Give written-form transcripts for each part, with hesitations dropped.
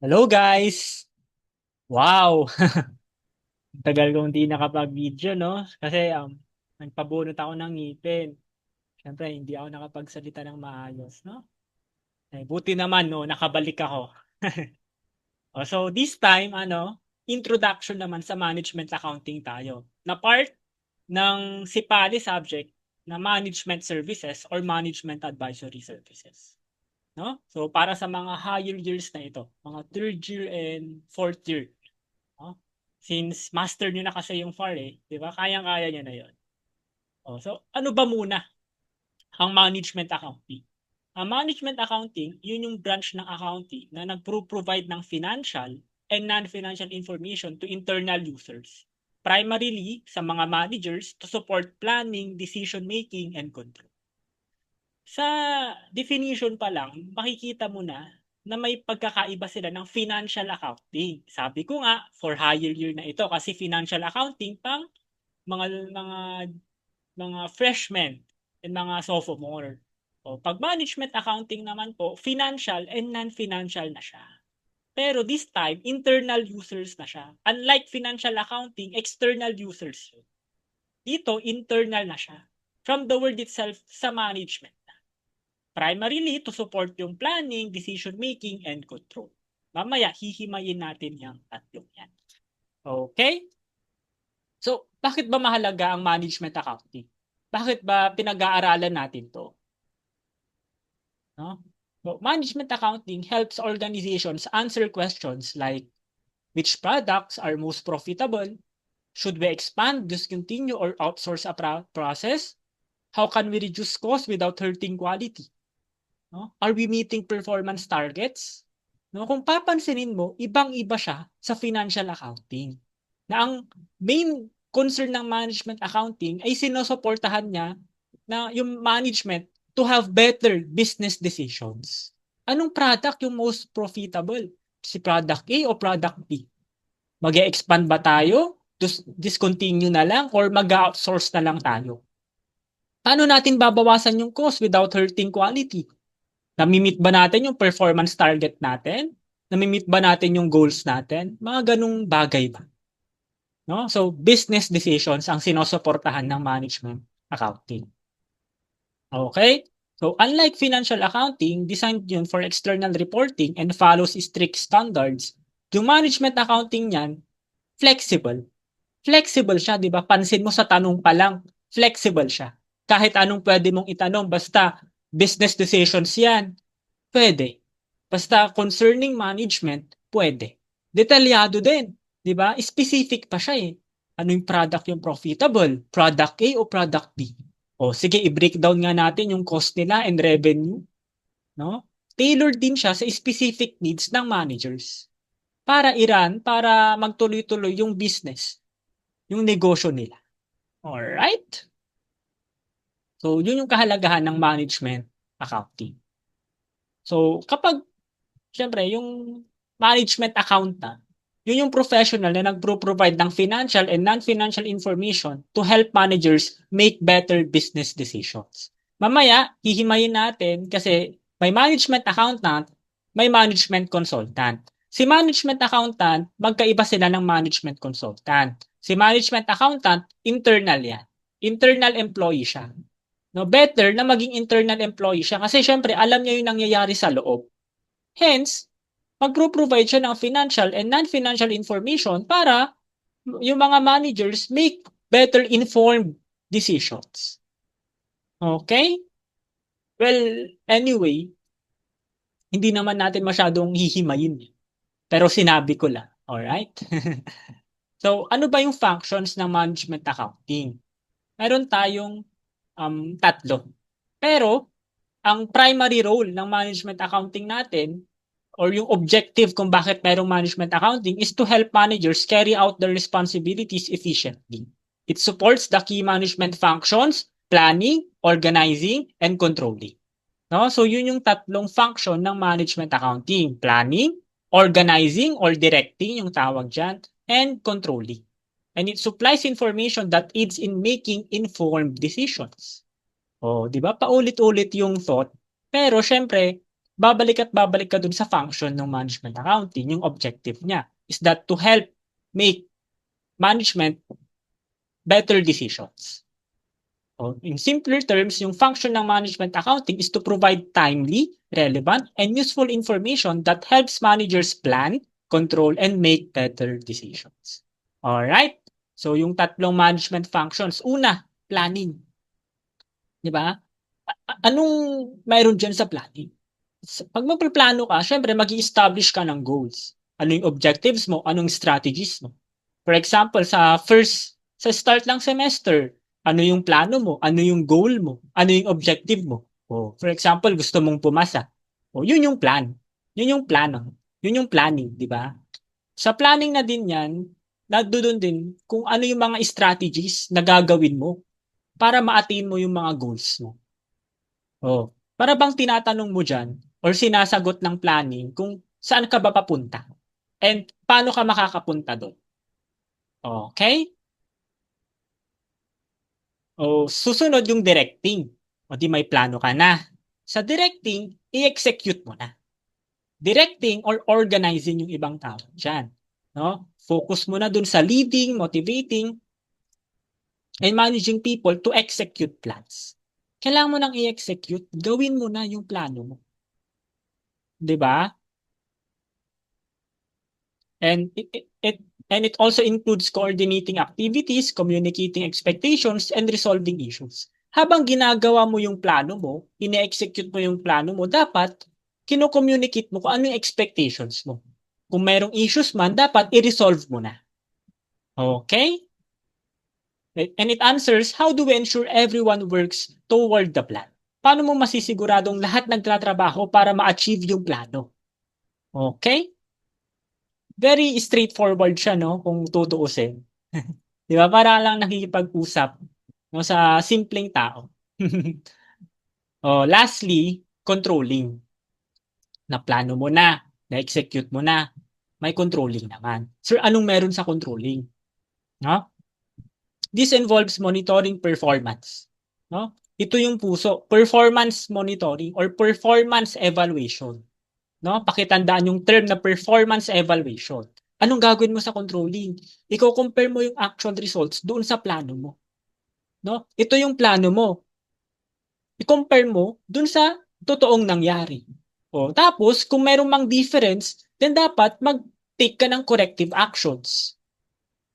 Hello guys! Wow! Tagal kong hindi nakapag-video, no? Kasi nagpabunot ako ng ngipin. Siyempre, hindi ako nakapagsalita ng maayos, no? Buti naman, no? Nakabalik ako. So this time, introduction naman sa management accounting tayo. Na part ng SIPALI subject na management services or management advisory services. No? So para sa mga higher years na ito, mga third year and fourth year. No? Since master nyo na kasi yung FAR di ba? Kayang-kaya nyo na yon. So ano ba muna ang management accounting? Ang management accounting, yun yung branch ng accounting na nagpro-provide ng financial and non-financial information to internal users. Primarily sa mga managers to support planning, decision-making, and control. Sa definition pa lang, makikita mo na may pagkakaiba sila ng financial accounting. Sabi ko nga, for higher year na ito kasi financial accounting pang mga mga freshmen and mga sophomore. Pag management accounting naman po, financial and non-financial na siya. Pero this time, internal users na siya. Unlike financial accounting, external users yun. Dito, internal na siya. From the word itself, sa management. Primarily to support yung planning, decision making, and control. Mamaya, hihimayin natin yung tatlong yan. Okay? So, bakit ba mahalaga ang management accounting? Bakit ba pinag-aaralan natin to? No? So, management accounting helps organizations answer questions like, which products are most profitable? Should we expand, discontinue, or outsource a process? How can we reduce costs without hurting quality? No? Are we meeting performance targets? No, kung papansinin mo, ibang-iba siya sa financial accounting. Na ang main concern ng management accounting ay sinusuportahan niya na yung management to have better business decisions. Anong product yung most profitable? Si product A o product B? Mag-e-expand ba tayo? Discontinue na lang or mag-outsource na lang tayo? Paano natin babawasan yung cost without hurting quality? Namimit ba natin yung performance target natin? Namimit ba natin yung goals natin? Mga ganung bagay ba? No? So, business decisions ang sinusuportahan ng management accounting. Okay? So, unlike financial accounting, designed yun for external reporting and follows strict standards, yung management accounting niyan, flexible. Flexible siya, di ba? Pansin mo sa tanong pa lang, flexible siya. Kahit anong pwede mong itanong, basta business decisions yan, pwede. Basta concerning management, pwede. Detalyado din, 'di ba? Specific pa siya eh. Ano yung product yung profitable? Product A o product B? Sige, i-breakdown nga natin yung cost nila and revenue, no? Tailored din siya sa specific needs ng managers para magtuloy-tuloy yung business, yung negosyo nila. Alright? So, yun yung kahalagahan ng management accounting. So, Siyempre, yung management accountant, yun yung professional na nagpro-provide ng financial and non-financial information to help managers make better business decisions. Mamaya, hihimayin natin kasi may management accountant, may management consultant. Si management accountant, magkaiba sila ng management consultant. Si management accountant, internal yan. Internal employee siya. No, better na maging internal employee siya kasi syempre alam niya yung nangyayari sa loob. Hence, magpro-provide siya ng financial and non-financial information para yung mga managers make better informed decisions. Okay? Well, anyway, hindi naman natin masyadong hihimayin. Pero sinabi ko lang. Alright? So, ano ba yung functions ng management accounting? Meron tayong tatlo. Pero, ang primary role ng management accounting natin or yung objective kung bakit mayroong management accounting is to help managers carry out their responsibilities efficiently. It supports the key management functions, planning, organizing, and controlling. No? So yun yung tatlong function ng management accounting. Planning, organizing or directing yung tawag dyan, and controlling. And it supplies information that aids in making informed decisions. Di ba? Paulit-ulit yung thought. Pero syempre, babalik at babalik ka dun sa function ng management accounting, yung objective niya. Is that to help make management better decisions. So, in simpler terms, yung function ng management accounting is to provide timely, relevant, and useful information that helps managers plan, control, and make better decisions. Alright? So, yung tatlong management functions. Una, planning. Di ba? Anong mayroon dyan sa planning? Pag magpaplano ka, syempre mag-i-establish ka ng goals. Ano yung objectives mo? Anong strategies mo? For example, sa start ng semester, ano yung plano mo? Ano yung goal mo? Ano yung objective mo? O, for example, gusto mong pumasa. O, yun yung plan. Yun yung plano. Yun yung planning, di ba? Sa planning na din yan, nandoon din kung ano yung mga strategies na gagawin mo para ma-attain mo yung mga goals mo. Oh, para bang tinatanong mo diyan or sinasagot ng planning kung saan ka ba papunta and paano ka makakapunta doon. Okay? O susunod yung directing. O di may plano ka na. Sa directing, i-execute mo na. Directing or organizing yung ibang tao diyan, no? Focus mo na dun sa leading, motivating, and managing people to execute plans. Kailangan mo nang i-execute, gawin mo na yung plano mo. 'Di ba? And it also includes coordinating activities, communicating expectations, and resolving issues. Habang ginagawa mo yung plano mo, ine-execute mo yung plano mo, dapat kino-communicate mo kung ano yung expectations mo. Kung mayroong issues man, dapat i-resolve mo na. Okay? And it answers, how do we ensure everyone works toward the plan? Paano mo masisiguradong lahat nagtatrabaho para ma-achieve yung plano? Okay? Very straightforward siya, no? Kung tutuusin. Di ba? Para lang nakikipag-usap, no, sa simpleng tao. Oh, lastly, controlling. Na plano mo na, na-execute mo na, may controlling naman. Sir, anong meron sa controlling? No? This involves monitoring performance. No? Ito yung puso, performance monitoring or performance evaluation. No? Pakitandaan yung term na performance evaluation. Anong gagawin mo sa controlling? Iko-compare mo yung actual results doon sa plano mo. No? Ito yung plano mo. I-compare mo doon sa totoong nangyari. O, tapos, kung meron mang difference, then dapat mag-take ka ng corrective actions.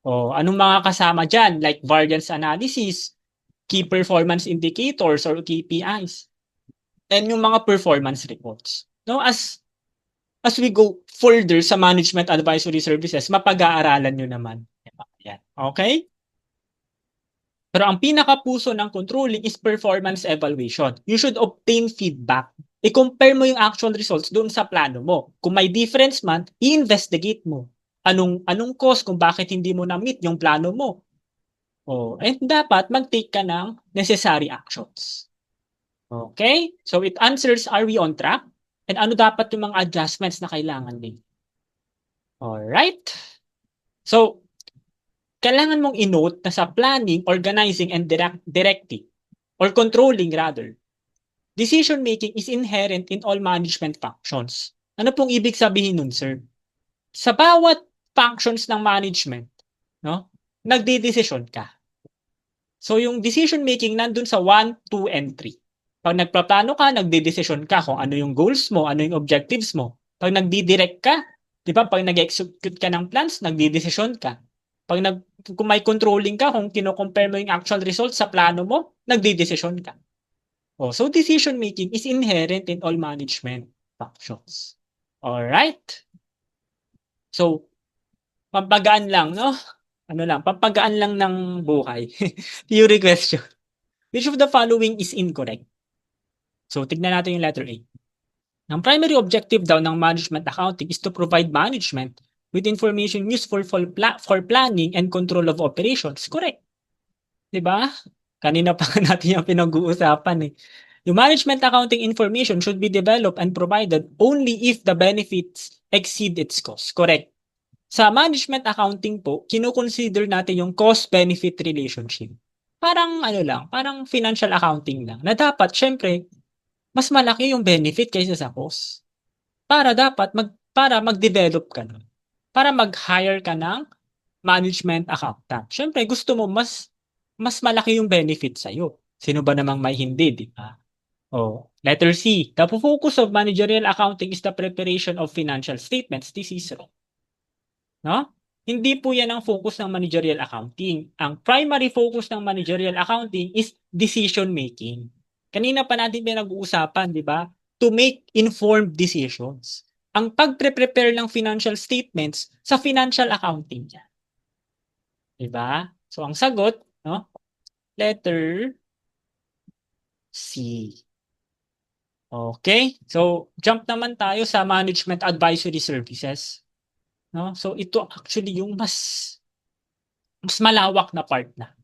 O, anong mga kasama dyan? Like variance analysis, key performance indicators or KPIs, and yung mga performance reports. No, as we go further sa management advisory services, mapag-aaralan nyo naman. Yan. Okay? Pero ang pinakapuso ng controlling is performance evaluation. You should obtain feedback. I-compare mo yung actual results doon sa plano mo. Kung may difference man, i-investigate mo. Anong cause kung bakit hindi mo na-meet yung plano mo. Oh, and dapat mag-take ka ng necessary actions. Okay? So it answers, are we on track? And ano dapat yung mga adjustments na kailangan din? Alright? So, kailangan mong i-note na sa planning, organizing, and directing, or controlling rather, decision-making is inherent in all management functions. Ano pong ibig sabihin nun, sir? Sa bawat functions ng management, no, nagdidesisyon ka. So, yung decision-making nandun sa 1, 2, and 3. Pag nagpaplano ka, nagdidesisyon ka kung ano yung goals mo, ano yung objectives mo. Pag nagdidirect ka, di ba, pag nag-execute ka ng plans, nagdidesisyon ka. Kung may controlling ka, kung kino-compare mo yung actual results sa plano mo, nagdidesisyon ka. Oh, so decision making is inherent in all management functions. All right? So, pampagaan lang, no? Ano lang, pampagaan lang ng buhay. Theory question. Which of the following is incorrect? So, tignan natin yung letter A. Ang primary objective daw ng management accounting is to provide management with information useful for planning and control of operations. Correct. 'Di ba? Kanina pa natin yung pinag-uusapan eh. Yung management accounting information should be developed and provided only if the benefits exceed its cost. Correct. Sa management accounting po, kino-consider natin yung cost-benefit relationship. Parang ano lang, parang financial accounting lang. Na dapat, syempre, mas malaki yung benefit kaysa sa cost. Para mag-develop ka nun. Para mag-hire ka ng management accountant. Siyempre, gusto mo mas malaki yung benefit sa'yo. Sino ba namang may hindi, di ba? Oh, letter C. The focus of managerial accounting is the preparation of financial statements. This is wrong. No? Hindi po yan ang focus ng managerial accounting. Ang primary focus ng managerial accounting is decision making. Kanina pa natin pinag-uusapan, di ba? To make informed decisions. Ang pagpre-prepare ng financial statements sa financial accounting yan. Di ba? So, ang sagot, no? Letter C. Okay? So, jump naman tayo sa management advisory services. No? So, ito actually yung mas malawak na part na.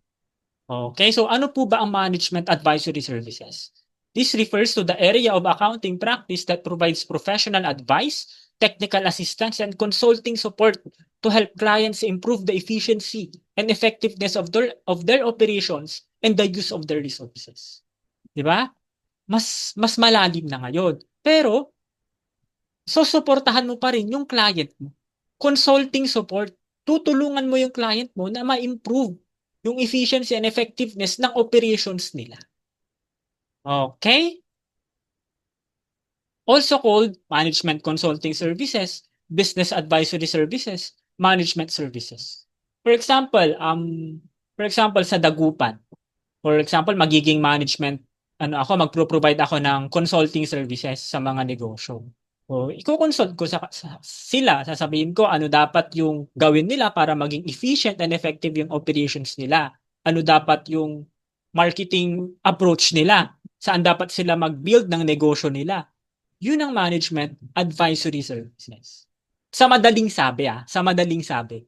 Okay, so ano po ba ang management advisory services? This refers to the area of accounting practice that provides professional advice, technical assistance, and consulting support to help clients improve the efficiency and effectiveness of their operations and the use of their resources. Di ba? Mas malalim na ngayon. Pero, susuportahan mo pa rin yung client mo. Consulting support. Tutulungan mo yung client mo na ma-improve yung efficiency and effectiveness ng operations nila. Okay? Also called management consulting services, business advisory services, management services. For example, sa Dagupan, for example, magiging management, magpro-provide ako ng consulting services sa mga negosyo. O, i-consult ko sila, sasabihin ko ano dapat yung gawin nila para maging efficient and effective yung operations nila. Ano dapat yung marketing approach nila. Saan dapat sila mag-build ng negosyo nila. Yun ang management advisory services. Sa madaling sabi, sa madaling sabi.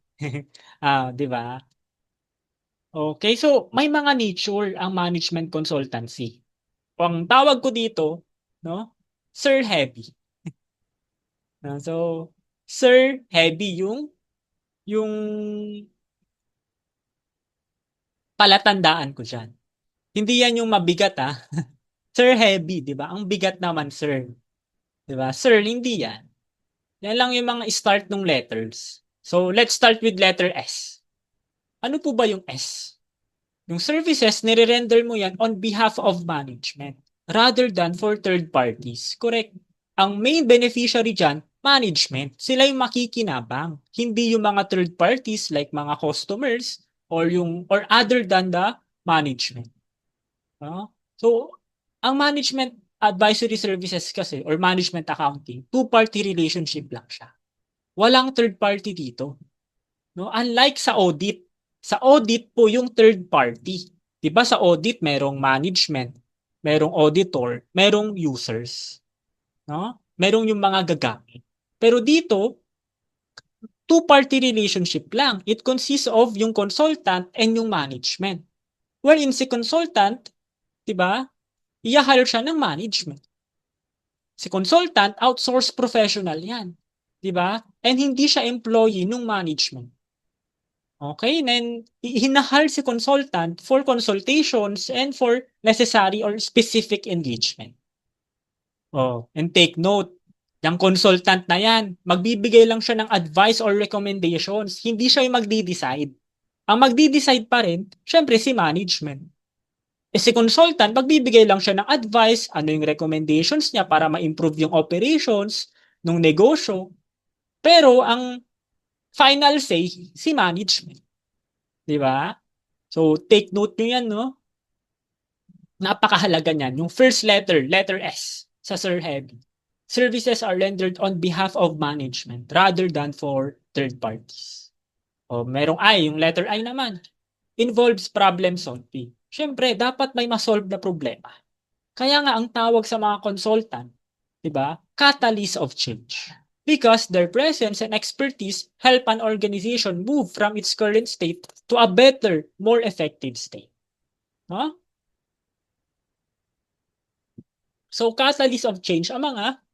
Di ba? Okay, so may mga nature ang management consultancy. Ang tawag ko dito, no? Sir Heavy. So, Sir Heavy yung palatandaan ko diyan. Hindi yan yung mabigat Sir Heavy, 'di ba? Ang bigat naman, sir. 'Di ba? Sir, hindi yan. Yan lang yung mga start ng letters. So, let's start with letter S. Ano po ba yung S? Yung services, nire-render mo yan on behalf of management rather than for third parties. Correct. Ang main beneficiary dyan, management. Sila yung makikinabang. Hindi yung mga third parties like mga customers or other than the management. So, ang management advisory services kasi or management accounting, two-party relationship lang siya. Walang third party dito. No? Unlike sa audit. Sa audit po yung third party. 'Di ba sa audit merong management, merong auditor, merong users, no? Merong yung mga gagamit. Pero dito, two-party relationship lang. It consists of yung consultant and yung management. Wherein si consultant, 'di ba? I-hire siya ng management. Si consultant, outsourced professional 'yan. 'Di ba? And hindi siya employee ng management. Okay, then hinahire si consultant for consultations and for necessary or specific engagement. Oh, and take note, yung consultant na yan, magbibigay lang siya ng advice or recommendations. Hindi siya yung magdi-decide. Ang magdi-decide pa rin, syempre si management. Si consultant, magbibigay lang siya ng advice, ano yung recommendations niya para ma-improve yung operations ng negosyo. Pero ang final say, si management. Di ba? So, take note nyo yan, no? Napakahalaga niyan. Yung first letter, letter S, sa Sir Heavy. Services are rendered on behalf of management rather than for third parties. O, merong I, yung letter I naman. Involves problem solving. Siyempre, dapat may masolve na problema. Kaya nga, ang tawag sa mga consultant, di ba? Catalyst of change. Because their presence and expertise help an organization move from its current state to a better, more effective state. No? So, catalyst of change ang mga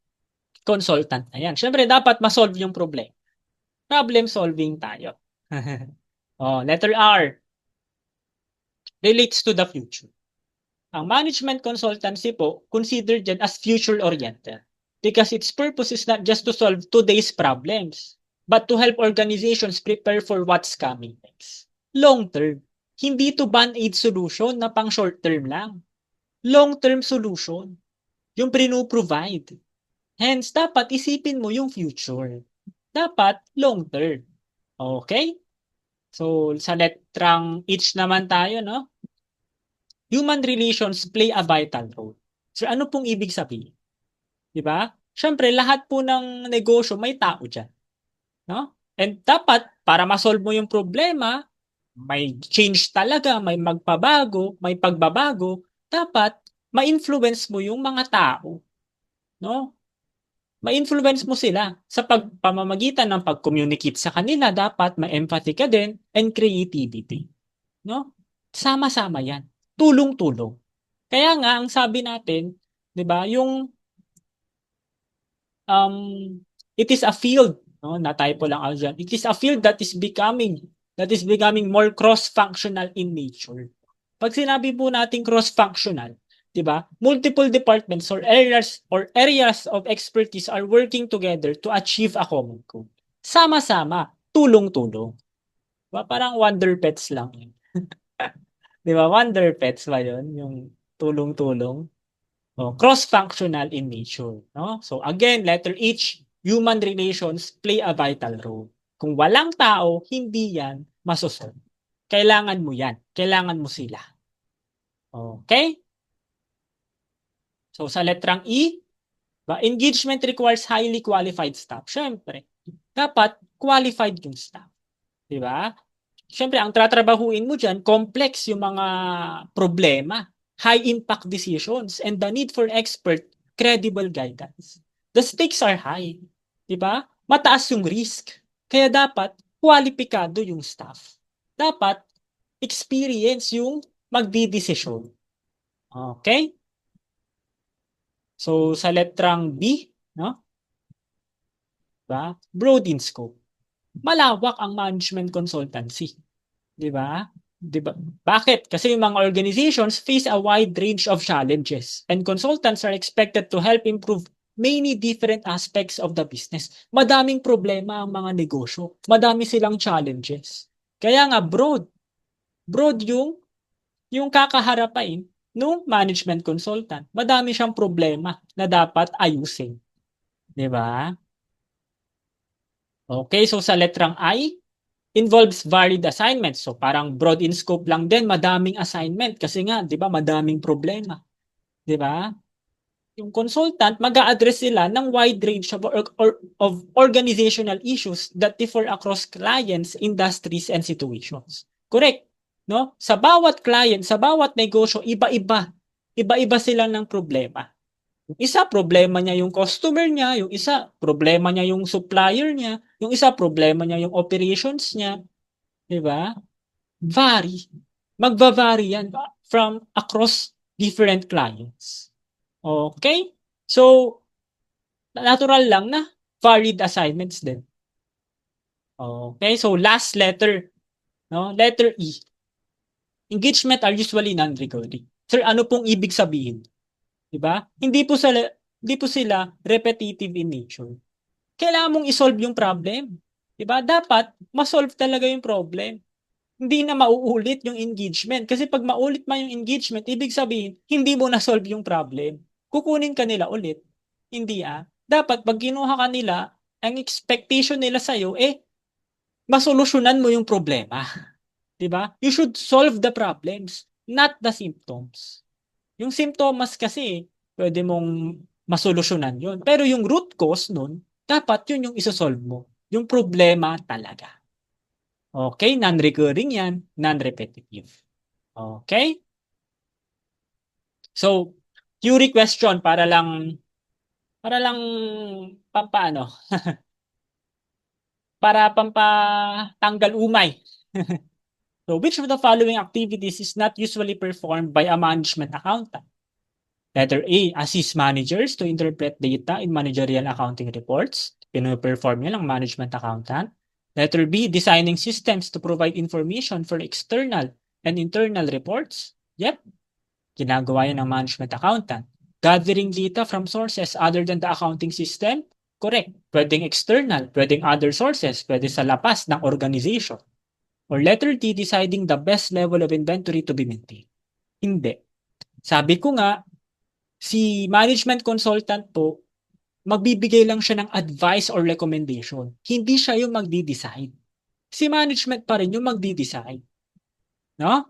consultant na yan. Siyempre, dapat masolve yung problem. Problem solving tayo. Letter R relates to the future. Ang management consultancy po, considered dyan as future-oriented because its purpose is not just to solve today's problems, but to help organizations prepare for what's coming next. Long-term. Hindi to band-aid solution na pang short-term lang. Long-term solution. Yung provide. Hence, dapat isipin mo yung future. Dapat long-term. Okay? So, sa letrang H naman tayo, no? Human relations play a vital role. So, ano pong ibig sabihin? Di ba? Siyempre, lahat po ng negosyo may tao dyan. No? And dapat, para ma-solve mo yung problema, may change talaga, may magpabago, may pagbabago, dapat ma-influence mo yung mga tao. No? Ma-influence mo sila sa pamamagitan ng pag-communicate sa kanila. Dapat ma-empathy ka din and creativity. No? Sama-sama yan. Tulong-tulong. Kaya nga, ang sabi natin, di ba, yung um, it is a field, no? Na-typo lang ako dyan. It is a field that is becoming more cross-functional in nature. Pag sinabi po natin cross-functional, 'di ba? Multiple departments or areas of expertise are working together to achieve a common goal. Sama-sama, tulong-tulong. 'Di ba? Parang Wonder Pets lang 'yun. 'Di ba? Wonder Pets ba 'yun, yung tulong-tulong? Oh, cross-functional in nature, no? So again, letter H, human relations play a vital role. Kung walang tao, hindi yan masosolve. Kailangan mo yan. Kailangan mo sila. Okay? So sa letrang E, engagement requires highly qualified staff. Siyempre, dapat qualified yung staff. Di ba? Siyempre, ang tatrabahuin mo dyan, complex yung mga problema, high impact decisions, and the need for expert, credible guidance. The stakes are high. Di ba? Mataas yung risk. Kaya dapat, kwalipikado yung staff. Dapat, experience yung magdidesisyon. Okay? So, sa letrang B, no? Diba? Broad in scope. Malawak ang management consultancy. Di ba? Di ba? Bakit? Kasi yung mga organizations face a wide range of challenges and consultants are expected to help improve many different aspects of the business. Madaming problema ang mga negosyo. Madami silang challenges. Kaya nga broad. Broad yung kakaharapin ng management consultant. Madami siyang problema na dapat ayusin. Di ba? Okay, so sa letrang I, involves varied assignments. So parang broad in scope lang din, madaming assignment kasi nga, 'di ba, madaming problema, 'di ba? Yung consultant, mag-a-address sila ng wide range of organizational issues that differ across clients, industries, and situations. Correct, no? Sa bawat client, sa bawat negosyo, iba-iba. Iba-iba sila ng problema. Yung isa, problema niya yung customer niya, yung isa, problema niya yung supplier niya, yung isa, problema niya yung operations niya, 'di ba? Vary. Magva-vary yan from across different clients. Okay? So, natural lang na varied assignments din. Okay? So, last letter, no? Letter E. Engagement are usually non-recurring. Sir, ano pong ibig sabihin? 'Di ba? Hindi po sila repetitive in nature. Kailangan mong i-solve yung problem. 'Di ba? Dapat ma-solve talaga yung problem. Hindi na mauulit yung engagement. Kasi pag maulit man yung engagement, ibig sabihin, hindi mo na-solve yung problem. Kukunin ka nila ulit. Hindi Dapat pag kinuha ka nila, ang expectation nila sa'yo, masolusyonan mo yung problema. 'Di ba? You should solve the problems, not the symptoms. Yung symptoms kasi, pwede mong masolusyonan yun. Pero yung root cause nun, dapat yun yung isosolve mo. Yung problema talaga. Okay? Non-recurring yan, non-repetitive. Okay? So, theory question para lang pampaano, para pampatanggal umay. So, which of the following activities is not usually performed by a management accountant? Letter A, assist managers to interpret data in managerial accounting reports. Pino-perform yan ang management accountant. Letter B, designing systems to provide information for external and internal reports. Yep. Ginagawa yan ng management accountant. Gathering data from sources other than the accounting system, correct. Pwedeng external, pwedeng other sources, pwede sa labas ng organization. Or letter D, deciding the best level of inventory to be maintained. Hindi. Sabi ko nga, si management consultant po, magbibigay lang siya ng advice or recommendation. Hindi siya yung magdi-decide. Si management pa rin yung magdi-decide. No?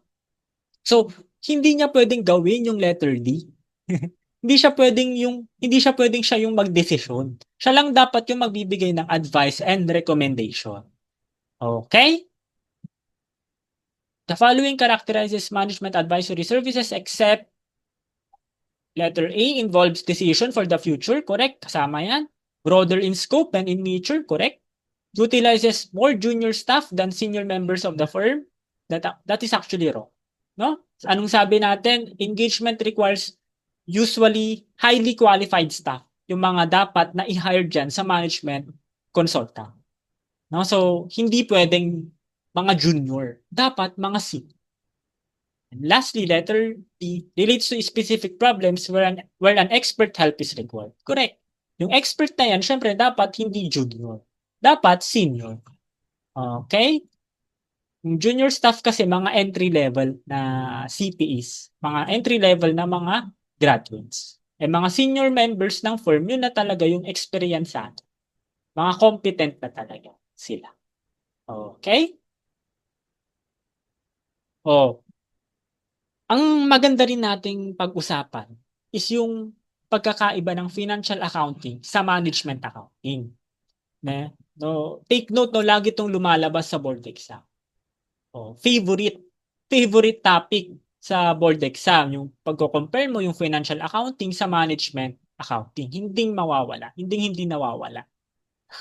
So, hindi niya pwedeng gawin yung letter D. Hindi siya pwedeng siya yung magdesisyon. Siya lang dapat yung magbibigay ng advice and recommendation. Okay? The following characterizes management advisory services except letter A involves decision for the future, correct? Kasama yan. Broader in scope and in nature, correct? Utilizes more junior staff than senior members of the firm. That is actually wrong. No? Anong sabi natin? Engagement requires usually highly qualified staff. Yung mga dapat na i-hire dyan sa management consultant. No? So, hindi pwedeng mga junior. Dapat mga senior. And lastly, letter D relates to specific problems where an expert help is required. Correct. Yung expert na yan, syempre dapat hindi junior. Dapat senior. Okay? Yung junior staff kasi mga entry level na CPEs, mga entry level na mga graduates. Eh mga senior members ng firm, yun na talaga yung experience sa atin. Mga competent na talaga sila. Okay? Oh, ang maganda rin nating pag-usapan is yung pagkakaiba ng financial accounting sa management accounting. Ne? No, take note, no, lagi itong lumalabas sa board exam. Oh, favorite topic sa board exam, yung pagko-compare mo yung financial accounting sa management accounting. Hindi mawawala. Hindi nawawala.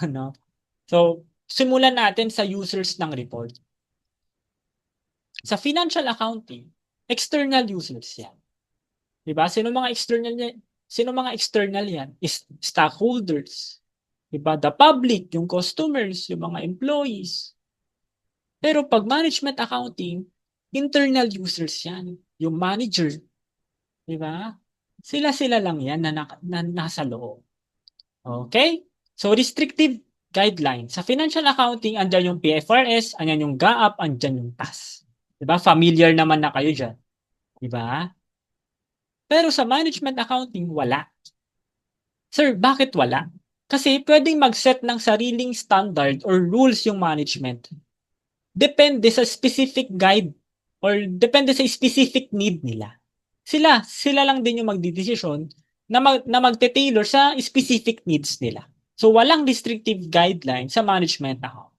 No? So, simulan natin sa users ng report. Sa financial accounting, external users yan. Diba? Sino mga external yan? Is stockholders. Diba? The public, yung customers, yung mga employees. Pero pag management accounting, internal users yan. Yung manager. Diba? Sila-sila lang yan na nasa loob. Okay? So, restrictive guidelines. Sa financial accounting, andyan yung PFRS, andyan yung GAAP, andyan yung TAS. Diba? Familiar naman na kayo dyan. Diba? Pero sa management accounting, wala. Sir, bakit wala? Kasi pwedeng mag-set ng sariling standard or rules yung management. Depende sa specific guide or depende sa specific need nila. Sila lang din yung magdidesisyon na magte-tailor sa specific needs nila. So, walang restrictive guideline sa management account.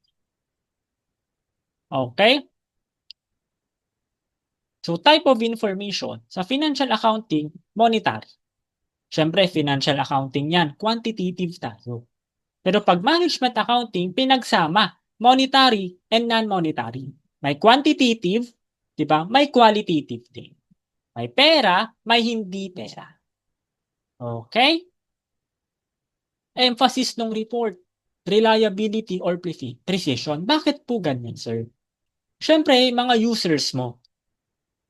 Okay? So, type of information. Sa financial accounting, monetary. Siyempre, financial accounting yan. Quantitative tayo. Pero pag management accounting, pinagsama monetary and non-monetary. May quantitative, di ba? May qualitative din. May pera, may hindi pera. Okay? Emphasis ng report, reliability or precision. Bakit po ganyan, sir? Siyempre, mga users mo.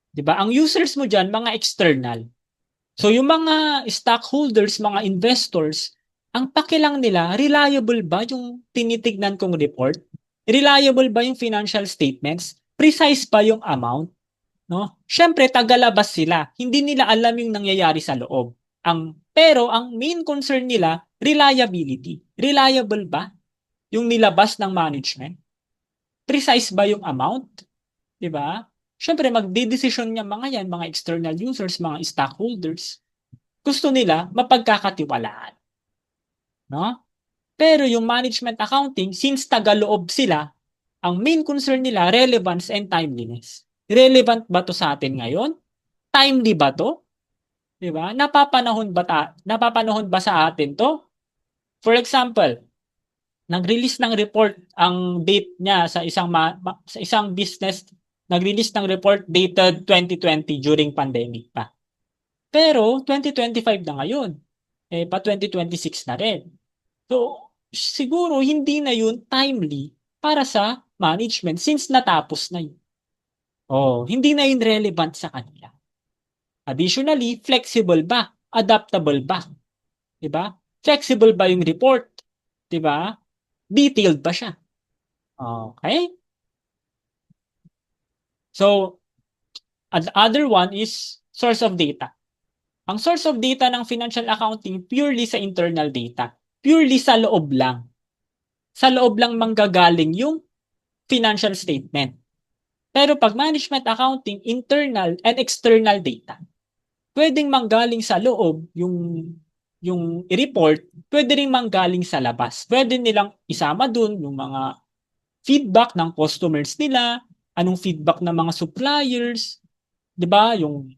Di ba? Ang users mo dyan, mga external. So, yung mga stockholders, mga investors, ang pakilang nila, reliable ba yung tinitignan kong report? Reliable ba yung financial statements? Precise ba yung amount? No? Siyempre, tagalabas sila. Hindi nila alam yung nangyayari sa loob. Pero ang main concern nila, reliability. Reliable ba yung nilabas ng management? Precise ba yung amount? Diba? Siyempre, magdidesisyon niya mga yan, mga external users, mga stockholders. Gusto nila mapagkakatiwalaan. No? Pero yung management accounting, since tagaloob sila, ang main concern nila, relevance and timeliness. Relevant ba to sa atin ngayon? Timely ba to? Diba? Napapanahon ba sa atin to? For example, nag-release ng report ang date niya sa isang business, nag-release ng report dated 2020 during pandemic pa. Pero 2025 na ngayon. Pa 2026 na rin. So, siguro hindi na yun timely para sa management since natapos na yun. Oh, hindi na yun relevant sa kanila. Additionally, flexible ba? Adaptable ba? 'Di ba? Flexible ba yung report? 'Di ba? Detailed ba siya? Okay? So, the other one is source of data. Ang source of data ng financial accounting purely sa internal data. Purely sa loob lang. Sa loob lang manggagaling yung financial statement. Pero pag management accounting, internal and external data. Pwedeng manggaling sa loob yung i-report, pwede rin manggaling sa labas. Pwede nilang isama dun yung mga feedback ng customers nila, anong feedback ng mga suppliers, 'di ba? Yung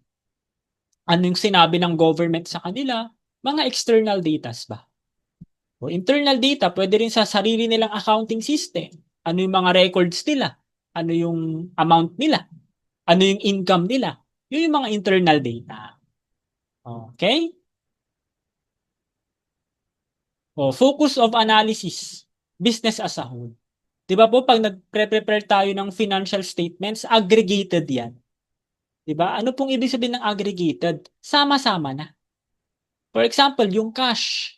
ano yung sinabi ng government sa kanila, mga external data ba? O internal data, pwede rin sa sarili nilang accounting system. Ano yung mga records nila? Ano yung amount nila? Ano yung income nila? Yun yung mga internal data. Okay? O, focus of analysis. Business as a whole. Di ba po, pag nagpre-prepare tayo ng financial statements, aggregated yan. Di ba? Ano pong ibig sabihin ng aggregated? Sama-sama na. For example, yung cash.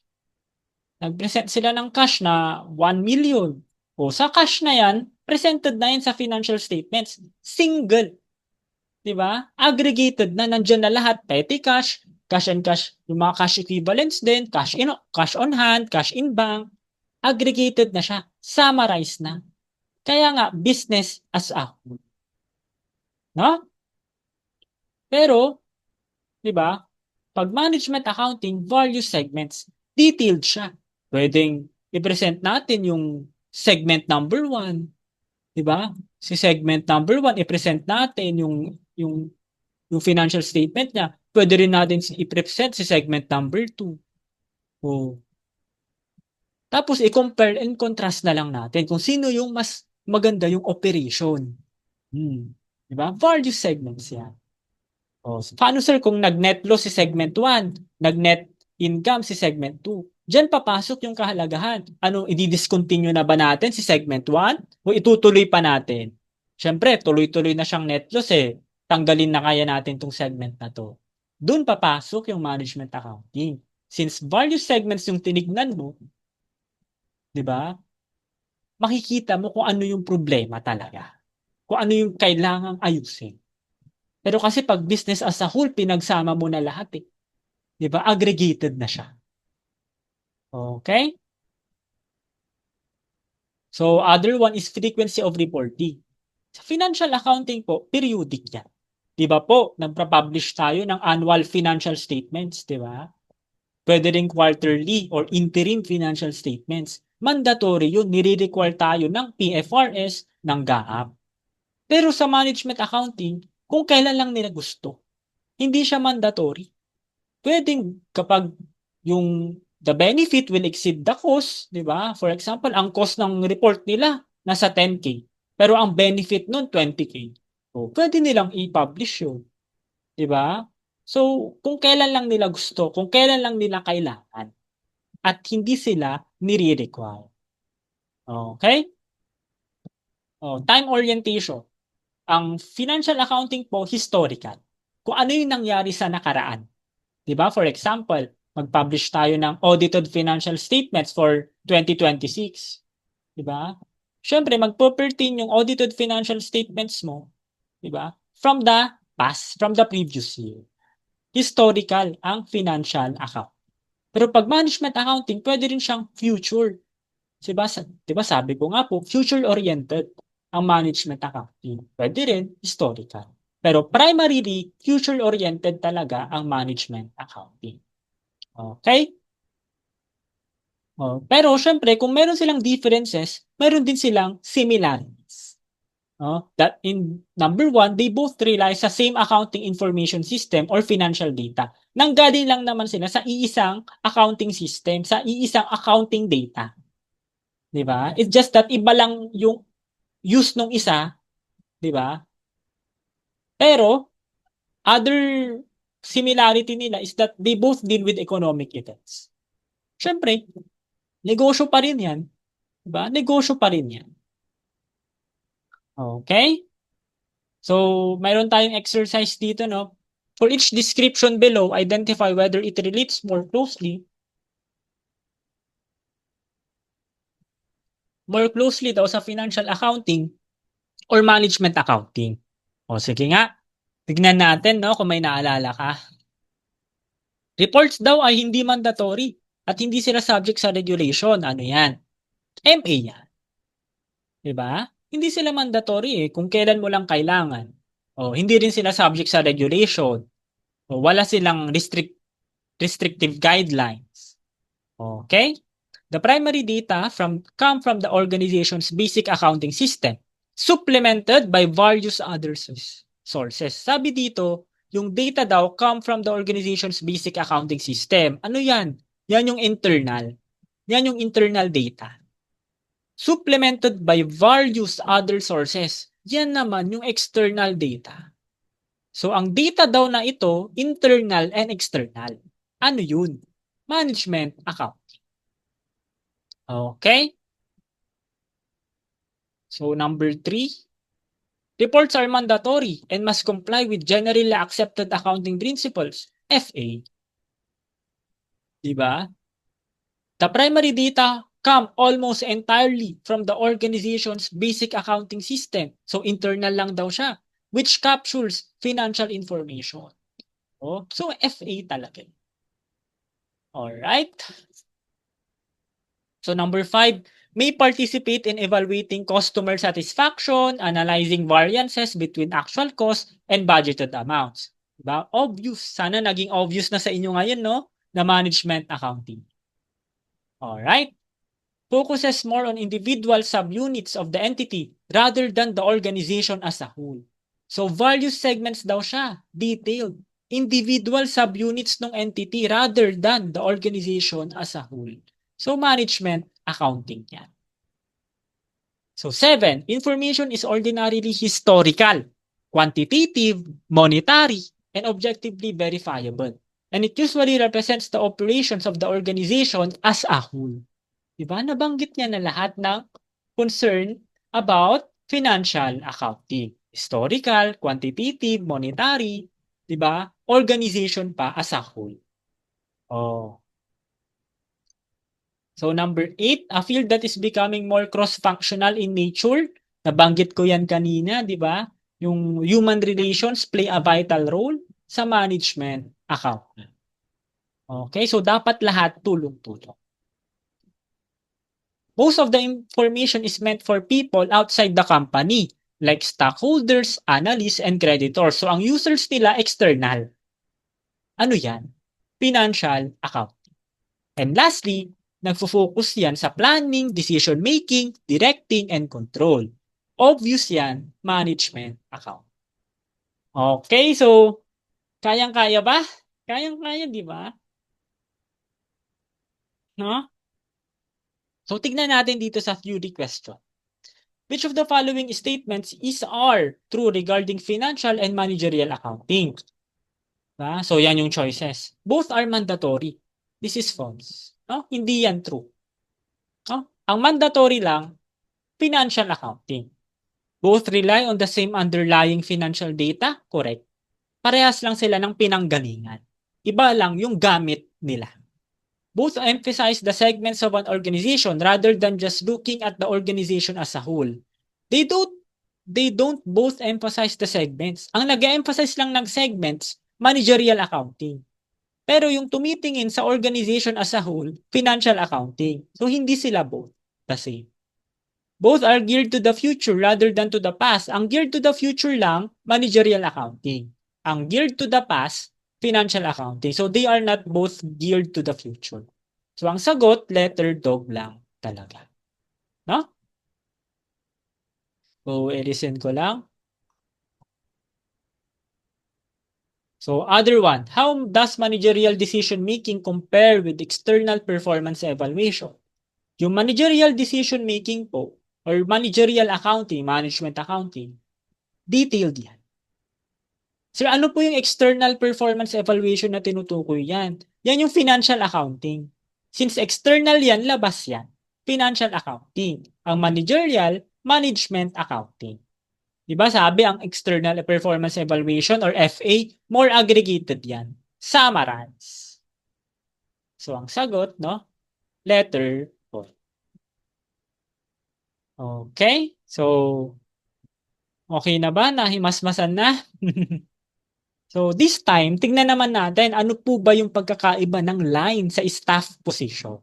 Nag-present sila ng cash na 1 million. O sa cash na yan, presented na yan sa financial statements. Single. Di ba? Aggregated na, nandyan na lahat. Petty cash, cash and cash, yung mga cash equivalents din, cash on hand, cash in bank. Aggregated na siya. Summarized na. Kaya nga, business as a whole. No? Pero, di ba, pag management accounting, value segments, detailed siya. Pwedeng i-present natin yung segment number 1, di ba? Si segment number 1, i-present natin yung financial statement niya. Pwede rin natin i-present si segment number 2. Oh. Tapos i-compare and contrast na lang natin kung sino yung mas maganda yung operation. Di ba? Value segments yan. O, paano sir kung nag-net loss si segment 1, nag-net income si segment 2? Diyan papasok yung kahalagahan. Ano, i-discontinue na ba natin si segment 1 o itutuloy pa natin? Siyempre, tuloy-tuloy na siyang net loss eh. Tanggalin na kaya natin tong segment na to. Doon papasok yung management accounting. Since value segments yung tinignan mo, di ba? Makikita mo kung ano yung problema talaga. Kung ano yung kailangang ayusin. Pero kasi pag business as a whole, pinagsama mo na lahat eh. Di ba? Aggregated na siya. Okay? So, other one is frequency of reporting. Sa financial accounting po, periodic yan. Di ba po, nagpa-publish tayo ng annual financial statements, di ba? Pwede rin quarterly or interim financial statements. Mandatory yun, nire-require tayo ng PFRS, ng GAAP. Pero sa management accounting, kung kailan lang nila gusto, hindi siya mandatory. Pwedeng kapag yung the benefit will exceed the cost, di ba? For example, ang cost ng report nila nasa 10K, pero ang benefit nun 20K. So, pwede nilang i-publish yun, di ba? So, kung kailan lang nila gusto, kung kailan lang nila kailangan, at hindi sila nire-require. Okay? Oh, time orientation. Ang financial accounting po, historical. Kung ano yung nangyari sa nakaraan. 'Di ba? For example, mag-publish tayo ng audited financial statements for 2026. 'Di ba? Siyempre, magpo-pertain yung audited financial statements mo, 'di ba? From the past, from the previous year. Historical ang financial account. Pero pag management accounting, pwede rin siyang future. 'Di ba sabi ko nga po, future-oriented ang management accounting. Pwede rin historical. Pero primarily, future-oriented talaga ang management accounting. Okay? Oh, pero syempre, kung meron silang differences, meron din silang similarities. That in number one, they both rely sa same accounting information system or financial data. Nanggaling lang naman sila sa iisang accounting system, sa iisang accounting data. Di ba? It's just that iba lang yung use nung isa, di ba? Pero, other similarity nila is that they both deal with economic events. Siyempre, negosyo pa rin yan. Diba? Negosyo pa rin yan. Okay? So, mayroon tayong exercise dito, no? For each description below, identify whether it relates more closely daw sa financial accounting or management accounting. O sige nga, tignan natin no, kung may naalala ka. Reports daw ay hindi mandatory at hindi sila subject sa regulation. Ano yan? MA yan. Diba? Hindi sila mandatory kung kailan mo lang kailangan. O, hindi rin sila subject sa regulation. O, wala silang restrictive guidelines. Okay? The primary data come from the organization's basic accounting system, supplemented by various other sources. Sabi dito, yung data daw come from the organization's basic accounting system. Ano yan? Yan yung internal. Yan yung internal data. Supplemented by various other sources. Yan naman yung external data. So, ang data daw na ito, internal and external. Ano yun? Management account. Okay? So, number 3, reports are mandatory and must comply with generally accepted accounting principles, FA. Diba? The primary data come almost entirely from the organization's basic accounting system. So, internal lang daw siya, which captures financial information. Oh, so, FA talaga. Alright? So, number 5, may participate in evaluating customer satisfaction, analyzing variances between actual costs and budgeted amounts. Diba? Obvious. Sana naging obvious na sa inyo ngayon, no? Na management accounting. Alright? Focuses more on individual subunits of the entity rather than the organization as a whole. So, various segments daw siya. Detailed. Individual subunits ng entity rather than the organization as a whole. So, management accounting yan. So, 7, information is ordinarily historical, quantitative, monetary, and objectively verifiable. And it usually represents the operations of the organization as a whole. Diba? Nabanggit niya na lahat ng concern about financial accounting. Historical, quantitative, monetary, diba? Organization pa as a whole. Oh. So number 8, a field that is becoming more cross-functional in nature. Nabanggit ko yan kanina, di ba? Yung human relations play a vital role sa management account. Okay, so dapat lahat tulong-tulong. Most of the information is meant for people outside the company, like stockholders, analysts, and creditors. So ang users nila external. Ano yan? Financial accounting. And lastly, nagfo-focus yan sa planning, decision-making, directing, and control. Obvious yan, management account. Okay, so, kayang-kaya ba? Kayang-kaya, di ba? No? So, tignan natin dito sa theory question. Which of the following statements are true regarding financial and managerial accounting? So, yan yung choices. Both are mandatory. This is false. No? Hindi yan true. No? Ang mandatory lang, financial accounting. Both rely on the same underlying financial data, correct? Parehas lang sila ng pinanggalingan. Iba lang yung gamit nila. Both emphasize the segments of an organization rather than just looking at the organization as a whole. They don't both emphasize the segments. Ang nag-emphasize lang ng segments, managerial accounting. Pero yung tumitingin sa organization as a whole, financial accounting. So, hindi sila both the same. Both are geared to the future rather than to the past. Ang geared to the future lang, managerial accounting. Ang geared to the past, financial accounting. So, they are not both geared to the future. So, ang sagot, letter dog lang talaga. No? So, elisin ko lang. So, other one, how does managerial decision-making compare with external performance evaluation? Yung managerial decision-making po, or managerial accounting, management accounting, detailed yan. Sir, ano po yung external performance evaluation na tinutukoy yan? Yan yung financial accounting. Since external yan, labas yan. Financial accounting. Ang managerial, management accounting. Diba sabi ang external performance evaluation or FA, more aggregated yan. Summarize. So ang sagot, no? Letter 4. Okay? So, okay na ba? Nahimasmasan na? So this time, tingnan naman natin ano po ba yung pagkakaiba ng line sa staff position.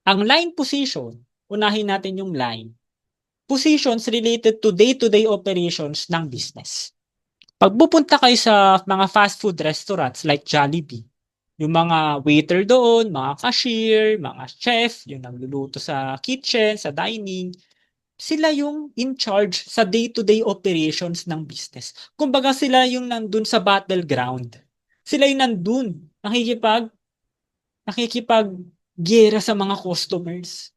Ang line position, unahin natin yung line. Positions related to day-to-day operations ng business. Pag pupunta kayo sa mga fast food restaurants like Jollibee, yung mga waiter doon, mga cashier, mga chef, yung nagluluto sa kitchen, sa dining, sila yung in charge sa day-to-day operations ng business. Kumbaga sila yung nandun sa battleground. Sila yung nandun, nakikipag-gera sa mga customers.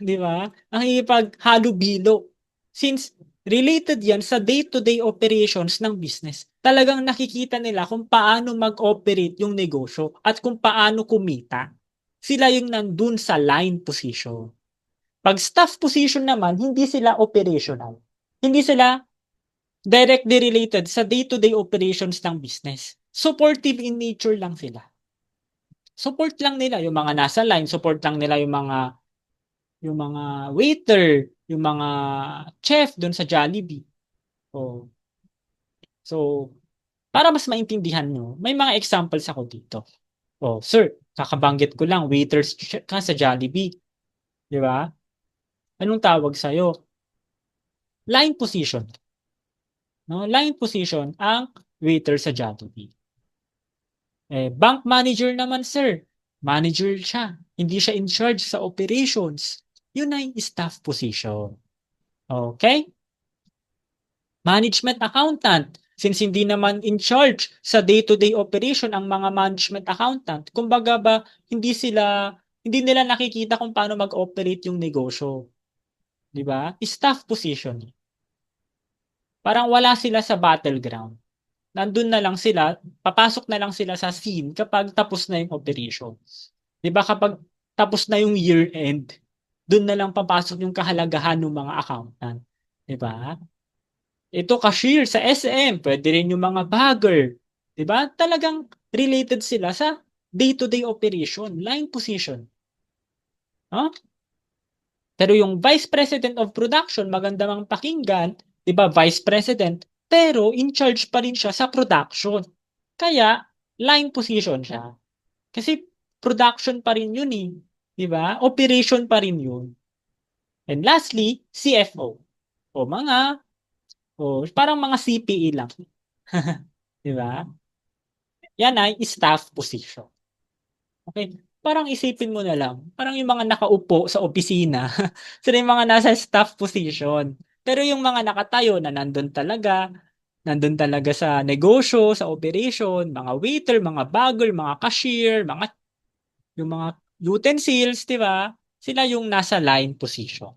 Di ba? Nakikipag-halubilo. Since related yan sa day-to-day operations ng business, talagang nakikita nila kung paano mag-operate yung negosyo at kung paano kumita. Sila yung nandun sa line position. Pag staff position naman, hindi sila operational. Hindi sila directly related sa day-to-day operations ng business. Supportive in nature lang sila. Support lang nila yung mga nasa line, support lang nila yung mga waiter, yung mga chef doon sa Jollibee. Oh. So, para mas maintindihan nyo, may mga examples ako dito. Oh, sir, kakabanggit ko lang, waiters ka sa Jollibee. Di ba? Anong tawag sa'yo? Line position. No? Line position ang waiter sa Jollibee. Bank manager naman, sir. Manager siya. Hindi siya in charge sa operations. Yun ay staff position. Okay? Management accountant. Since hindi naman in charge sa day-to-day operation ang mga management accountant, kumbaga ba, hindi nila nakikita kung paano mag-operate yung negosyo. Di ba? Staff position. Parang wala sila sa battleground. Nandun na lang sila, papasok na lang sila sa scene kapag tapos na yung operations. Di ba kapag tapos na yung year-end, dun na lang papasok yung kahalagahan ng mga accountant. Di ba? Ito cashier sa SM, pwede rin yung mga bagger. 'Di ba? Talagang related sila sa day-to-day operation, line position. No? Pero yung Vice President of Production, maganda mang pakinggan, 'di ba? Vice President, pero in charge pa rin siya sa production. Kaya line position siya. Kasi production pa rin yun eh. 'Di ba? Operation pa rin yun. And lastly, CFO. Parang mga CPE lang. 'Di ba? Yan ay staff position. Okay? Parang isipin mo na lang, parang yung mga nakaupo sa opisina, sila yung mga nasa staff position. Pero yung mga nakatayo na nandun talaga sa negosyo, sa operation, mga waiter, mga bagger, mga cashier, yung mga utensils, di ba? Sila yung nasa line position.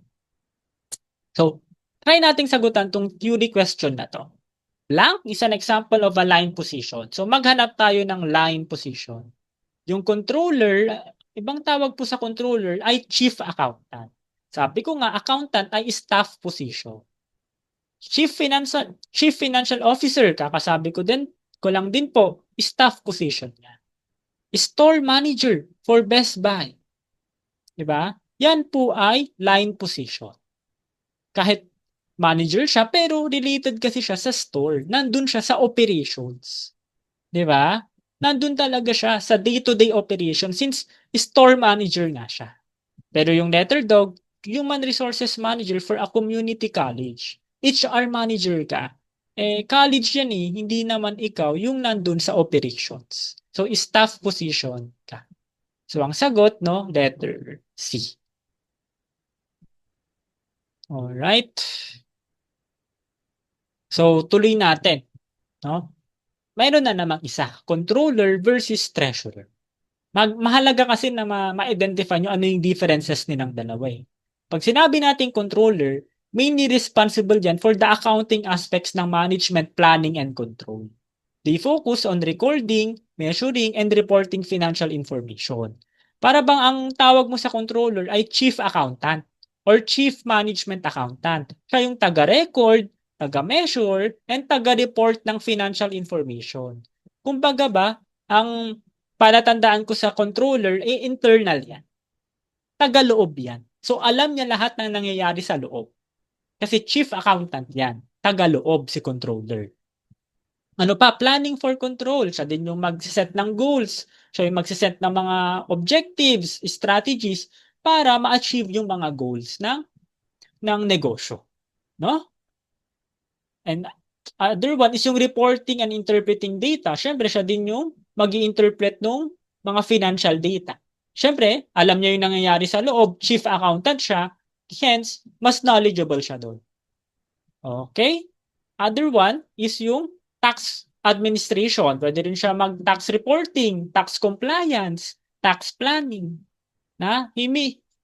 So, try nating sagutan tong theory question na to. Blank is an example of a line position. So, maghanap tayo ng line position. Yung controller, ibang tawag po sa controller ay chief accountant. Sabi ko nga, accountant ay staff position. Chief financial officer, kakasabi ko lang din po, staff position niya. Store manager for Best Buy. Diba? Yan po ay line position. Kahit manager siya, pero related kasi siya sa store. Nandun siya sa operations. Diba? Nandun talaga siya sa day-to-day operation since store manager nga siya. Pero yung letter dog, human resources manager for a community college. HR manager ka. College yan eh, hindi naman ikaw yung nandun sa operations. So, staff position ka. So, ang sagot, no, letter C. Alright. So, tuloy natin. No? Mayroon na namang isa, controller versus treasurer. Mahalaga kasi na ma-identify nyo ano yung differences nilang dalawa eh. Pag sinabi nating controller, mainly responsible yan for the accounting aspects ng management, planning, and control. They focus on recording, measuring, and reporting financial information. Para bang ang tawag mo sa controller ay chief accountant or chief management accountant. Siya yung taga-record, taga-measure, and taga-report ng financial information. Kumbaga ba, ang palatandaan ko sa controller, internal yan. Taga-loob yan. So, alam niya lahat ng nangyayari sa loob. Kasi chief accountant yan. Taga-loob si controller. Ano pa? Planning for control. Siya din yung mag-set ng goals. Siya yung mag-set ng mga objectives, strategies para ma-achieve yung mga goals ng negosyo. No? And other one is yung reporting and interpreting data. Siyempre, siya din yung mag-i-interpret ng mga financial data. Siyempre, alam niya yung nangyayari sa loob. Chief accountant siya. Hence, mas knowledgeable siya doon. Okay? Other one is yung tax administration. Pwede rin siya mag-tax reporting, tax compliance, tax planning. Na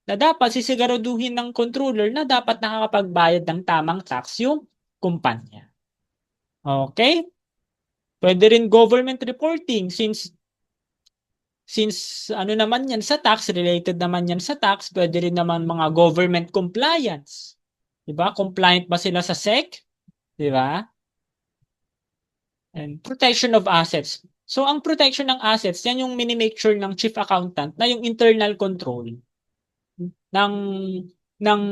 dapat sisiguraduhin ng controller na dapat nakakapagbayad ng tamang tax yung kumpanya. Okay? Pwede rin government reporting since ano naman yan sa tax, related naman yan sa tax, pwede rin naman mga government compliance. Diba? Compliant ba sila sa SEC? Diba? And protection of assets. So, ang protection ng assets, yan yung minimake sure ng chief accountant na yung internal control ng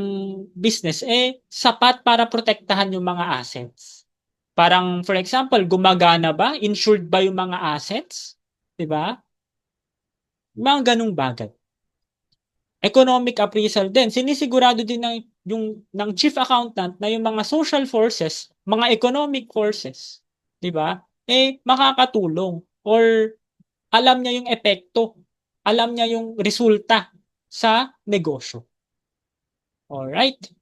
business sapat para protektahan yung mga assets. Parang, for example, gumagana ba? Insured ba yung mga assets? Diba? Mga ganung bagay. Economic appraisal din. Sinisigurado din ng chief accountant na yung mga social forces, mga economic forces, di ba? Makakatulong or alam niya yung epekto, alam niya yung resulta sa negosyo. Alright?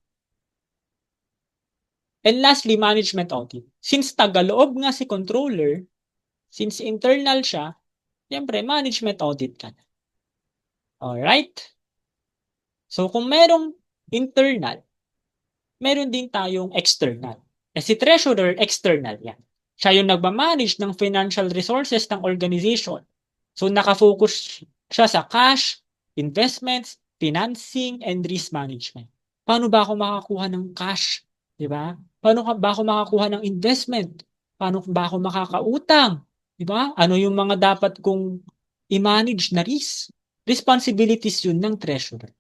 And lastly, management audit. Since taga-loob nga si controller, since internal siya, siyempre, management audit ka na. Alright? So, kung merong internal, meron din tayong external. Si treasurer, external yan. Siya yung nagmamanage ng financial resources ng organization. So, nakafocus siya sa cash, investments, financing, and risk management. Paano ba ako makakuha ng cash? Diba? Paano ba ako makakuha ng investment? Paano ba ako makakautang? Diba? Ano yung mga dapat kong i-manage na risk? Responsibilities yun ng treasurer.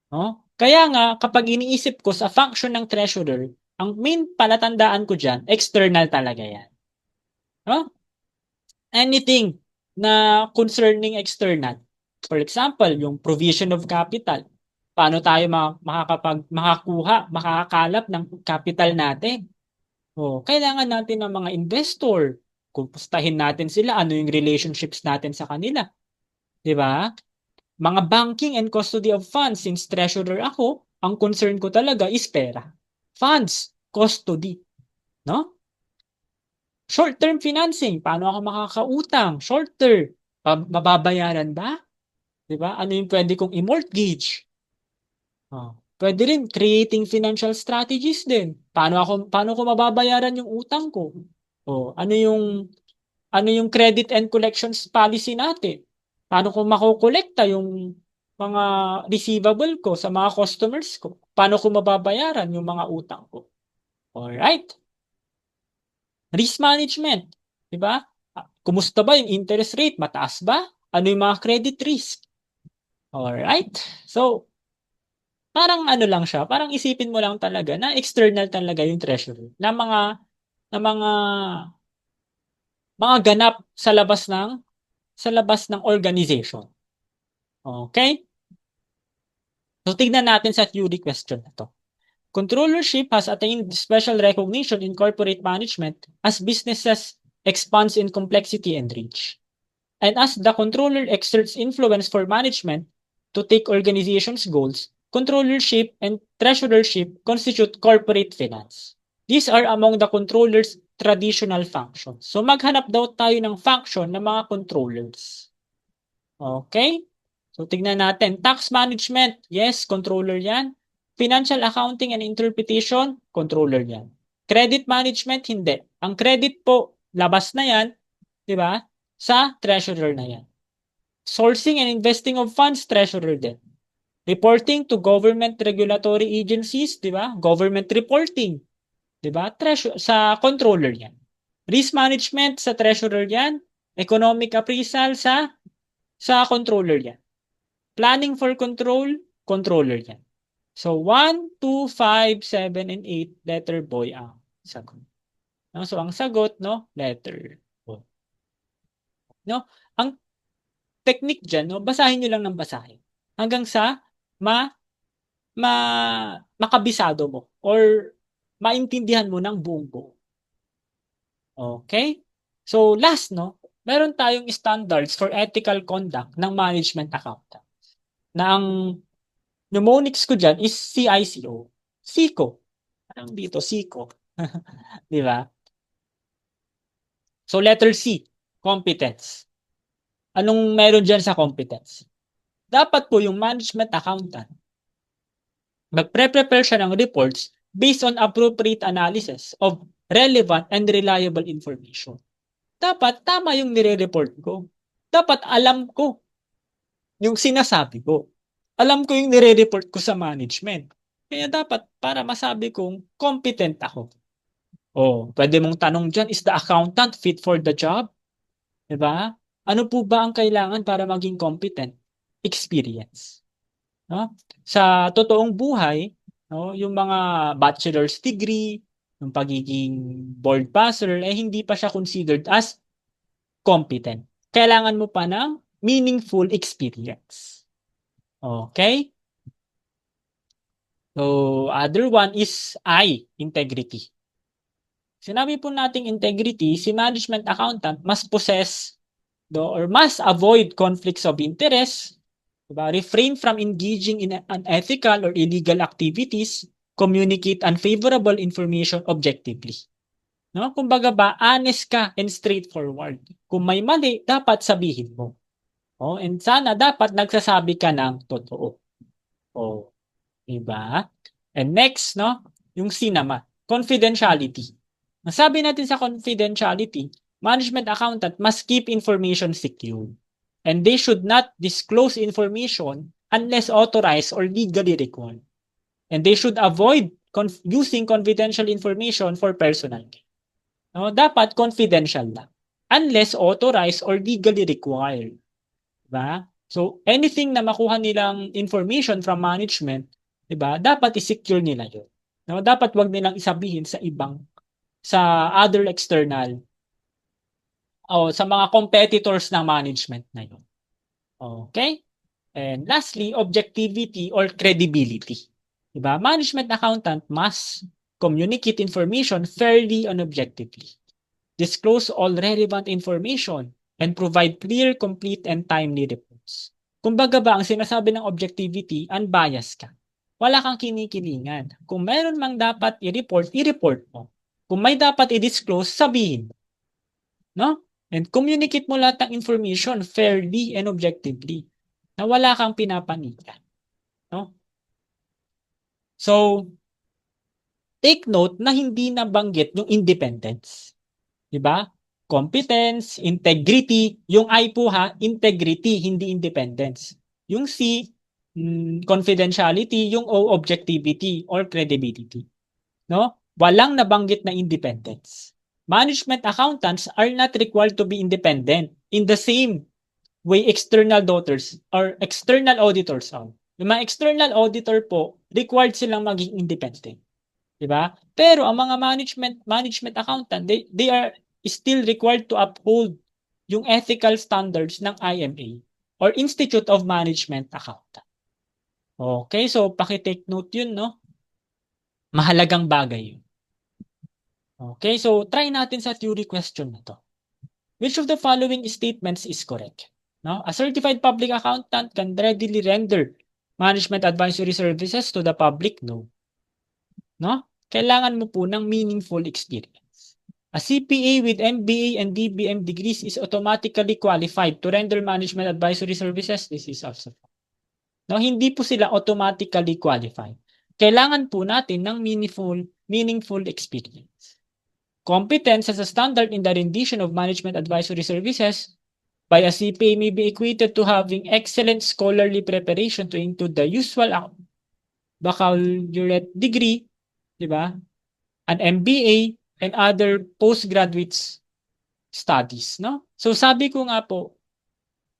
No? Kaya nga, kapag iniisip ko sa function ng treasurer, ang main palatandaan ko dyan, external talaga yan. No? Anything na concerning external. For example, yung provision of capital. Paano tayo makakalap ng capital natin? Kailangan natin ng mga investor. Kumustahin natin sila, ano yung relationships natin sa kanila. Di ba? Mga banking and custody of funds, since treasurer ako, ang concern ko talaga is pera. Funds, custody. No? Short-term financing, paano ako makakautang? Short-term, mababayaran ba? Diba? Ano yung pwede kong i-mortgage? Pwede rin creating financial strategies din. Paano ko mababayaran yung utang ko? Ano yung credit and collections policy natin? Paano ko makokolekta yung mga receivable ko sa mga customers ko? Paano ko mababayaran yung mga utang ko? Alright? Risk management. Diba? Kumusta ba yung interest rate? Mataas ba? Ano yung mga credit risk? Alright? So, parang ano lang siya, parang isipin mo lang talaga na external talaga yung treasury na mga ganap sa labas ng organization. Okay? So, tignan natin sa theory question na to. Controllership has attained special recognition in corporate management as businesses expands in complexity and reach. And as the controller exerts influence for management to take organization's goals, controllership and treasurership constitute corporate finance. These are among the controller's traditional functions. So maghanap daw tayo ng function ng mga controllers. Okay? So tignan natin. Tax management, yes, controller yan. Financial accounting and interpretation, controller yan. Credit management, hindi. Ang credit po, labas na yan, di ba? Sa treasurer na yan. Sourcing and investing of funds, treasurer din. Reporting to government regulatory agencies, di ba? Government reporting. 'Di ba? Sa controller 'yan. Risk management sa treasurer 'yan. Economic appraisal sa controller 'yan. Planning for control, controller 'yan. So 1, 2, 5, 7, and 8, letter boy ang sagot. No? So ang sagot, no, letter boy. No? Ang technique diyan, no, basahin niyo lang ng basahin hanggang sa ma ma makabisado mo or maintindihan mo ng buong buo. Okay? So last, no, meron tayong standards for ethical conduct ng management accountant. Na ang mnemonics ko diyan is CICO. SICO. Anong dito? SICO. Di ba? So letter C, competence. Anong meron diyan sa competence? Dapat po yung management accountant magpre-prepare siya ng reports based on appropriate analysis of relevant and reliable information. Dapat tama yung nire-report ko. Dapat alam ko yung sinasabi ko. Alam ko yung nire-report ko sa management. Kaya dapat para masabi kong competent ako. Pwede mong tanong dyan, is the accountant fit for the job? Diba? Ano po ba ang kailangan para maging competent? Experience. No? Sa totoong buhay, no, yung mga bachelor's degree, yung pagiging board passer, hindi pa siya considered as competent. Kailangan mo pa ng meaningful experience. Okay? So, other one is I, integrity. Sinabi po nating integrity, si management accountant must possess or must avoid conflicts of interest, diba? Refrain from engaging in unethical or illegal activities, communicate unfavorable information objectively. No? Kumbaga ba, honest ka and straightforward. Kung may mali, dapat sabihin mo. And sana dapat nagsasabi ka ng totoo. Diba? And next, no, yung C naman, confidentiality. Nasabi natin sa confidentiality, management accountant must keep information secure. And they should not disclose information unless authorized or legally required. And they should avoid using confidential information for personal gain. No, dapat confidential lang. Unless authorized or legally required. Diba? So, anything na makuha nilang information from management, diba, dapat i-secure nila yun. No, dapat wag nilang isabihin sa other external sa mga competitors ng management na yun. Okay? And lastly, objectivity or credibility. Diba? Management accountant must communicate information fairly and objectively. Disclose all relevant information and provide clear, complete, and timely reports. Kumbaga ba, ang sinasabi ng objectivity, unbiased ka. Wala kang kinikilingan. Kung meron mang dapat i-report mo. Kung may dapat i-disclose, sabihin mo. No? And communicate mo lahat ng information fairly and objectively. Na wala kang pinapanitan. No? So, take note na hindi nabanggit yung independence. Diba? Competence, integrity, yung I po integrity, hindi independence. Yung C, confidentiality, yung O, objectivity or credibility. No? Walang nabanggit na independence. Management accountants are not required to be independent in the same way external auditors are. Yung mga external auditor po, required silang maging independent. Diba? Pero ang mga management accountant, they are still required to uphold yung ethical standards ng IMA or Institute of Management Accountant. Okay, so paki-take note yun, no? Mahalagang bagay yun. Okay, so try natin sa theory question na to. Which of the following statements is correct? No? A certified public accountant can readily render management advisory services to the public? No. No? Kailangan mo po ng meaningful experience. A CPA with MBA and DBM degrees is automatically qualified to render management advisory services. This is also false. No, hindi po sila automatically qualified. Kailangan po natin ng meaningful experience. Competence as a standard in the rendition of management advisory services by a CPA may be equated to having excellent scholarly preparation to include the usual baccalaureate degree, di ba? an MBA, and other postgraduate studies, no? So sabi ko nga po,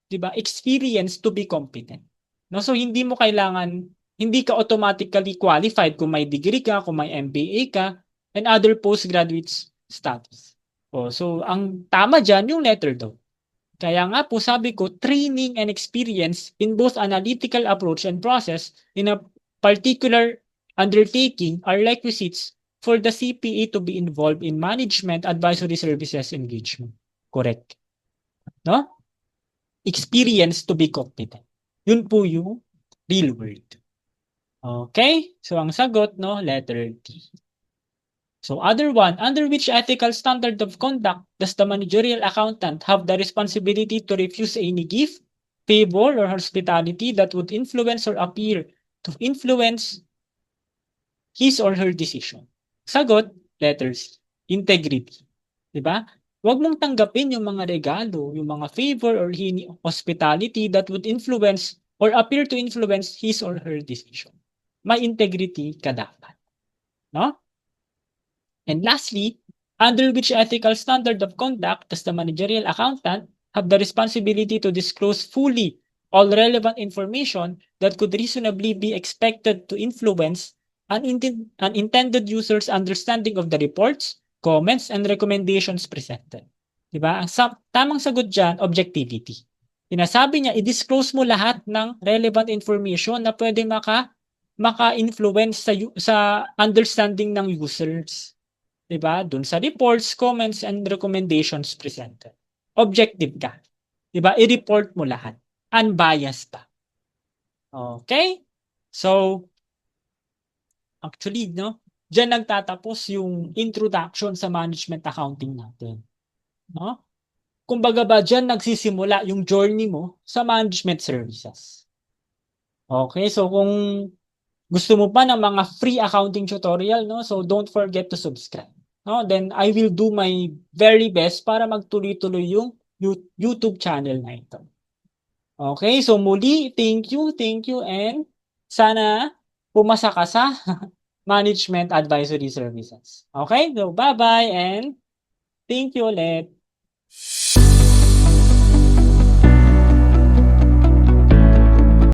'di ba, experience to be competent. No? So hindi mo kailangan, hindi ka automatically qualified kung may degree ka, kung may MBA ka, and other postgraduate studies. So ang tama diyan yung letter daw. Kaya nga po sabi ko, training and experience in both analytical approach and process in a particular undertaking are requisites for the CPA to be involved in management advisory services engagement. Correct. No? Experience to be competent. Yun po yung real word. Okay? So ang sagot, no, letter D. So other one, under which ethical standard of conduct does the managerial accountant have the responsibility to refuse any gift, favor, or hospitality that would influence or appear to influence his or her decision? Sagot, letter C. Integrity. Diba? Huwag mong tanggapin yung mga regalo, yung mga favor or hospitality that would influence or appear to influence his or her decision. May integrity ka dapat. No? And lastly, under which ethical standard of conduct does the managerial accountant have the responsibility to disclose fully all relevant information that could reasonably be expected to influence unintended users' understanding of the reports, comments, and recommendations presented. Diba? Ang tamang sagot dyan, objectivity. Sinasabi niya, i-disclose mo lahat ng relevant information na pwede maka-influence sa understanding ng users. Diba? Dun sa reports, comments, and recommendations presented. Objective ka. Diba? I-report mo lahat. Unbiased pa. Okay? So, actually, no? Diyan nagtatapos yung introduction sa management accounting natin. No? Kumbaga ba, diyan nagsisimula yung journey mo sa management services. Okay? So, kung gusto mo pa ng mga free accounting tutorial, no? So, don't forget to subscribe. No? Then, I will do my very best para magtuloy-tuloy yung YouTube channel na ito. Okay? So, muli, thank you, and sana pumasa ka sa Management Advisory Services. Okay? So, bye-bye and thank you ulit.